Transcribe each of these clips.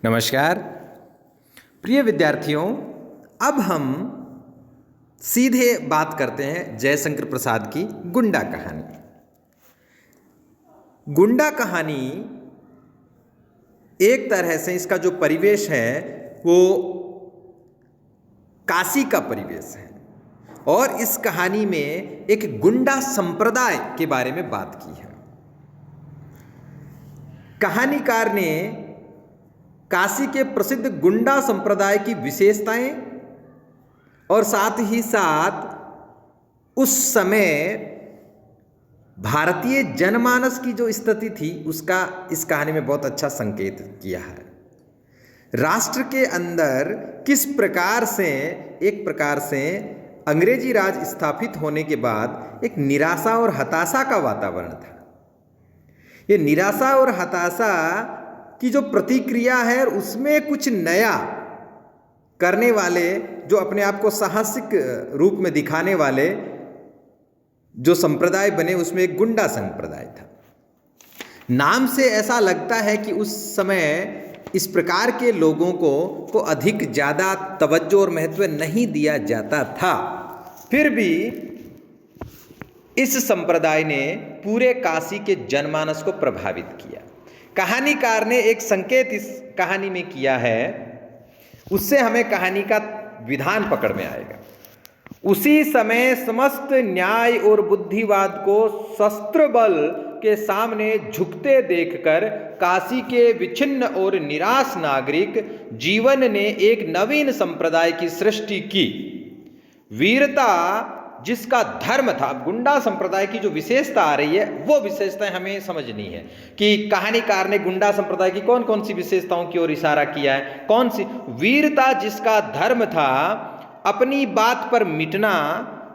नमस्कार प्रिय विद्यार्थियों, अब हम सीधे बात करते हैं जयशंकर प्रसाद की गुंडा कहानी। गुंडा कहानी एक तरह से इसका जो परिवेश है वो काशी का परिवेश है और इस कहानी में एक गुंडा संप्रदाय के बारे में बात की है। कहानीकार ने काशी के प्रसिद्ध गुंडा संप्रदाय की विशेषताएं और साथ ही साथ उस समय भारतीय जनमानस की जो स्थिति थी उसका इस कहानी में बहुत अच्छा संकेत किया है। राष्ट्र के अंदर किस प्रकार से एक प्रकार से अंग्रेजी राज स्थापित होने के बाद एक निराशा और हताशा का वातावरण था। ये निराशा और हताशा की जो प्रतिक्रिया है उसमें कुछ नया करने वाले, जो अपने आप को साहसिक रूप में दिखाने वाले जो संप्रदाय बने उसमें एक गुंडा संप्रदाय था। नाम से ऐसा लगता है कि उस समय इस प्रकार के लोगों को अधिक ज़्यादा तवज्जो और महत्व नहीं दिया जाता था। फिर भी इस संप्रदाय ने पूरे काशी के जनमानस को प्रभावित किया। कहानीकार ने एक संकेत इस कहानी में किया है, उससे हमें कहानी का विधान पकड़ में आएगा। उसी समय समस्त न्याय और बुद्धिवाद को शस्त्र बल के सामने झुकते देखकर काशी के विच्छिन्न और निराश नागरिक जीवन ने एक नवीन संप्रदाय की सृष्टि की। वीरता जिसका धर्म था, गुंडा संप्रदाय की जो विशेषता आ रही है वो विशेषताएं हमें समझनी है कि कहानीकार ने गुंडा संप्रदाय की कौन कौन सी विशेषताओं की ओर इशारा किया है। कौन सी? वीरता जिसका धर्म था, अपनी बात पर मिटना,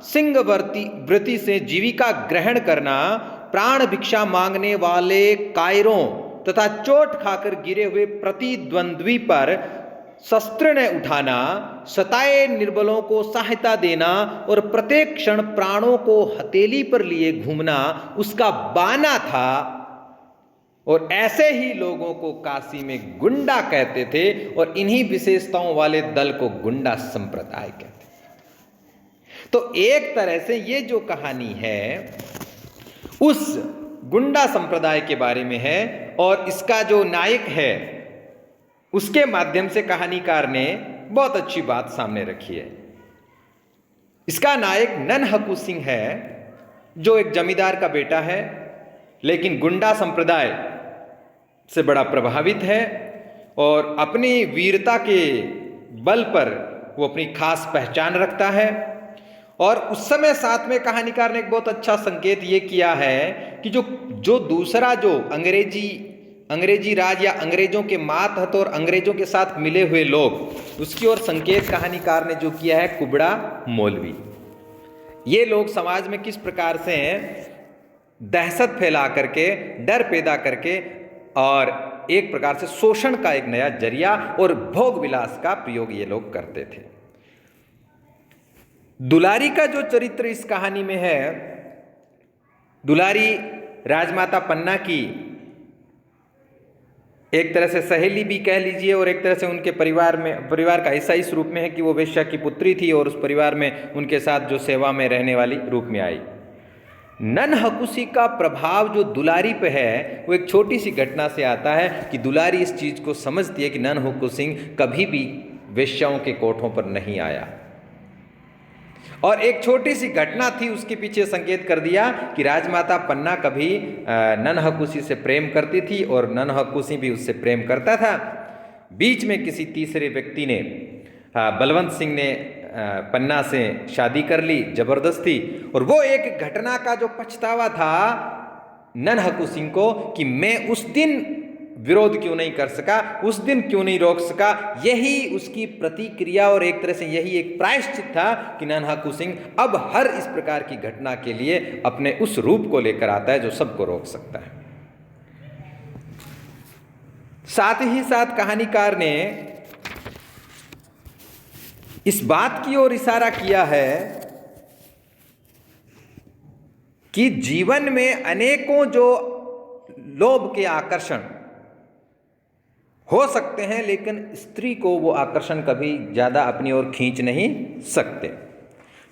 सिंह वृत्ति से जीविका ग्रहण करना, प्राण भिक्षा मांगने वाले कायरों तथा चोट खाकर गिरे हुए प्रतिद्वंद्वी पर शस्त्र न उठाना, सताए निर्बलों को सहायता देना और प्रत्येक क्षण प्राणों को हथेली पर लिए घूमना उसका बाना था। और ऐसे ही लोगों को काशी में गुंडा कहते थे और इन्हीं विशेषताओं वाले दल को गुंडा संप्रदाय कहते थे। तो एक तरह से ये जो कहानी है उस गुंडा संप्रदाय के बारे में है और इसका जो नायक है उसके माध्यम से कहानीकार ने बहुत अच्छी बात सामने रखी है। इसका नायक ननहकू सिंह है जो एक जमींदार का बेटा है, लेकिन गुंडा संप्रदाय से बड़ा प्रभावित है और अपनी वीरता के बल पर वो अपनी खास पहचान रखता है। और उस समय साथ में कहानीकार ने एक बहुत अच्छा संकेत ये किया है कि जो दूसरा जो अंग्रेजी राज या अंग्रेजों के मातहत और अंग्रेजों के साथ मिले हुए लोग, उसकी ओर संकेत कहानीकार ने जो किया है कुबड़ा मौलवी। ये लोग समाज में किस प्रकार से दहशत फैला करके, डर पैदा करके और एक प्रकार से शोषण का एक नया जरिया और भोग विलास का प्रयोग ये लोग करते थे। दुलारी का जो चरित्र इस कहानी में है, दुलारी राजमाता पन्ना की एक तरह से सहेली भी कह लीजिए और एक तरह से उनके परिवार का हिस्सा इस रूप में है कि वो वेश्या की पुत्री थी और उस परिवार में उनके साथ जो सेवा में रहने वाली रूप में आई। ननहकुसी का प्रभाव जो दुलारी पे है वो एक छोटी सी घटना से आता है कि दुलारी इस चीज को समझती है कि ननहकू सिंह कभी भी वेश्याओं के कोठों पर नहीं आया और एक छोटी सी घटना थी उसके पीछे संकेत कर दिया कि राजमाता पन्ना कभी ननहकुसी से प्रेम करती थी और ननहकुसी भी उससे प्रेम करता था। बीच में किसी तीसरे व्यक्ति ने, बलवंत सिंह ने पन्ना से शादी कर ली जबरदस्ती, और वो एक घटना का जो पछतावा था ननहकू सिंह को कि मैं उस दिन विरोध क्यों नहीं कर सका, उस दिन क्यों नहीं रोक सका, यही उसकी प्रतिक्रिया और एक तरह से यही एक प्रायश्चित था कि ननहकू सिंह अब हर इस प्रकार की घटना के लिए अपने उस रूप को लेकर आता है जो सबको रोक सकता है। साथ ही साथ कहानीकार ने इस बात की ओर इशारा किया है कि जीवन में अनेकों जो लोभ के आकर्षण हो सकते हैं, लेकिन स्त्री को वो आकर्षण कभी ज़्यादा अपनी ओर खींच नहीं सकते।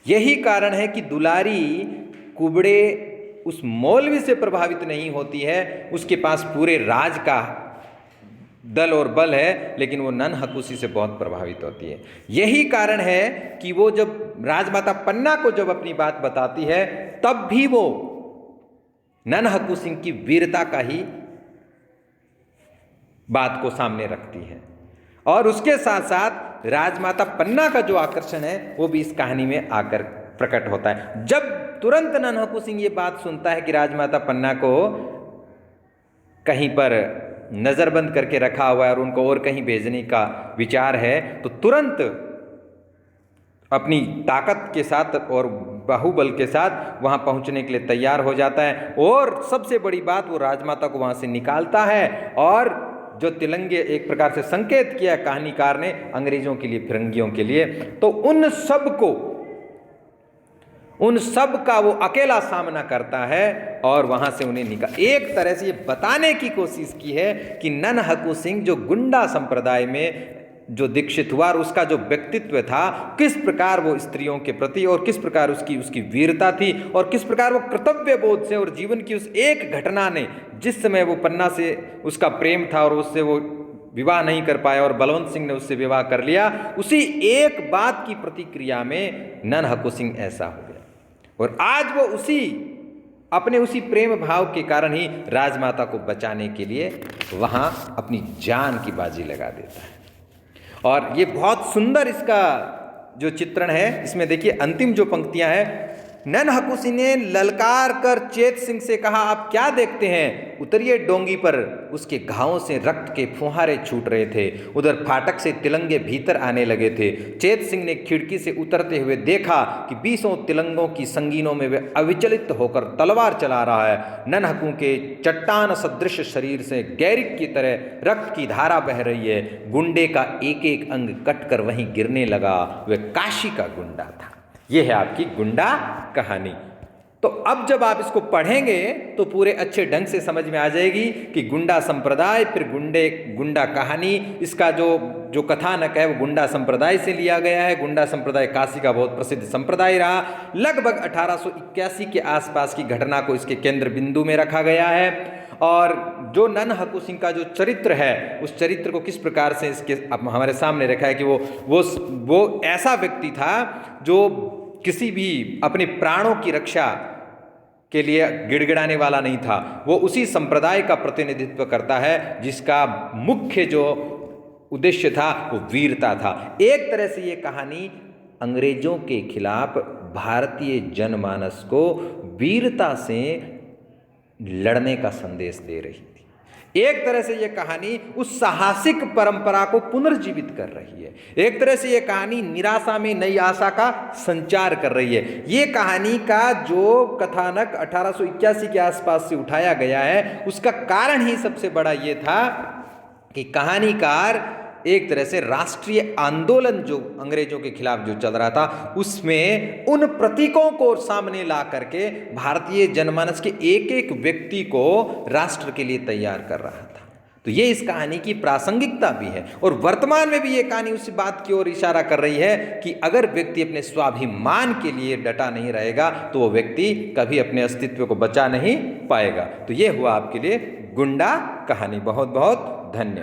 यही कारण है कि दुलारी कुबड़े उस मौलवी से प्रभावित नहीं होती है, उसके पास पूरे राज का दल और बल है, लेकिन वो नन हकुसी से बहुत प्रभावित होती है। यही कारण है कि वो जब राजमाता पन्ना को जब अपनी बात बताती है, तब भी वो नन हकू सिंह की वीरता का ही बात को सामने रखती है। और उसके साथ साथ राजमाता पन्ना का जो आकर्षण है वो भी इस कहानी में आकर प्रकट होता है। जब तुरंत नन हकू सिंह ये बात सुनता है कि राजमाता पन्ना को कहीं पर नज़रबंद करके रखा हुआ है और उनको और कहीं भेजने का विचार है, तो तुरंत अपनी ताकत के साथ और बाहुबल के साथ वहाँ पहुँचने के लिए तैयार हो जाता है। और सबसे बड़ी बात, वो राजमाता को वहाँ से निकालता है और जो तिलंगे एक प्रकार से संकेत किया कहानीकार ने अंग्रेजों के लिए, फिरंगियों के लिए, तो उन सब का वो अकेला सामना करता है और वहां से उन्हें निकाल, एक तरह से ये बताने की कोशिश की है कि नन हकू सिंह जो गुंडा संप्रदाय में जो दीक्षित हुआ और उसका जो व्यक्तित्व था, किस प्रकार वो स्त्रियों के प्रति और किस प्रकार उसकी वीरता थी और किस प्रकार वो कर्तव्य बोध से और जीवन की उस एक घटना ने, जिस समय वो पन्ना से उसका प्रेम था और उससे वो विवाह नहीं कर पाया और बलवंत सिंह ने उससे विवाह कर लिया, उसी एक बात की प्रतिक्रिया में नन हकू सिंह ऐसा हो गया। और आज वो अपने उसी प्रेम भाव के कारण ही राजमाता को बचाने के लिए वहाँ अपनी जान की बाजी लगा देता है। और ये बहुत सुंदर इसका जो चित्रण है, इसमें देखिए अंतिम जो पंक्तियां हैं, नन हकू सिंह ने ललकार कर चेत सिंह से कहा, आप क्या देखते हैं? उतरिए डोंगी पर। उसके घावों से रक्त के फुहारे छूट रहे थे। उधर फाटक से तिलंगे भीतर आने लगे थे। चेत सिंह ने खिड़की से उतरते हुए देखा कि 20 तिलंगों की संगीनों में वे अविचलित होकर तलवार चला रहा है। नन हकू के चट्टान सदृश शरीर से गैरिक की तरह रक्त की धारा बह रही है। गुंडे का एक एक अंग कटकर वहीं गिरने लगा। वह काशी का गुंडा था। यह है आपकी गुंडा कहानी। तो अब जब आप इसको पढ़ेंगे तो पूरे अच्छे ढंग से समझ में आ जाएगी कि गुंडा संप्रदाय, फिर गुंडा कहानी, इसका जो कथानक है वो गुंडा संप्रदाय से लिया गया है। गुंडा संप्रदाय काशी का बहुत प्रसिद्ध संप्रदाय रहा। लगभग 1881 के आसपास की घटना को इसके केंद्र बिंदु में रखा गया है। और जो नन हकू सिंह का जो चरित्र है, उस चरित्र को किस प्रकार से इसके हमारे सामने रखा है कि वो ऐसा व्यक्ति था जो किसी भी अपने प्राणों की रक्षा के लिए गिड़गिड़ाने वाला नहीं था। वो उसी संप्रदाय का प्रतिनिधित्व करता है जिसका मुख्य जो उद्देश्य था वो वीरता था। एक तरह से ये कहानी अंग्रेजों के खिलाफ भारतीय जनमानस को वीरता से लड़ने का संदेश दे रही थी। एक तरह से यह कहानी उस साहसिक परंपरा को पुनर्जीवित कर रही है। एक तरह से यह कहानी निराशा में नई आशा का संचार कर रही है। ये कहानी का जो कथानक 1881 के आसपास से उठाया गया है, उसका कारण ही सबसे बड़ा ये था कि कहानीकार एक तरह से राष्ट्रीय आंदोलन जो अंग्रेजों के खिलाफ जो चल रहा था, उसमें उन प्रतीकों को सामने ला करके भारतीय जनमानस के एक एक व्यक्ति को राष्ट्र के लिए तैयार कर रहा था। तो ये इस कहानी की प्रासंगिकता भी है। और वर्तमान में भी ये कहानी उस बात की ओर इशारा कर रही है कि अगर व्यक्ति अपने स्वाभिमान के लिए डटा नहीं रहेगा तो वो व्यक्ति कभी अपने अस्तित्व को बचा नहीं पाएगा। तो ये हुआ आपके लिए गुंडा कहानी। बहुत बहुत धन्यवाद।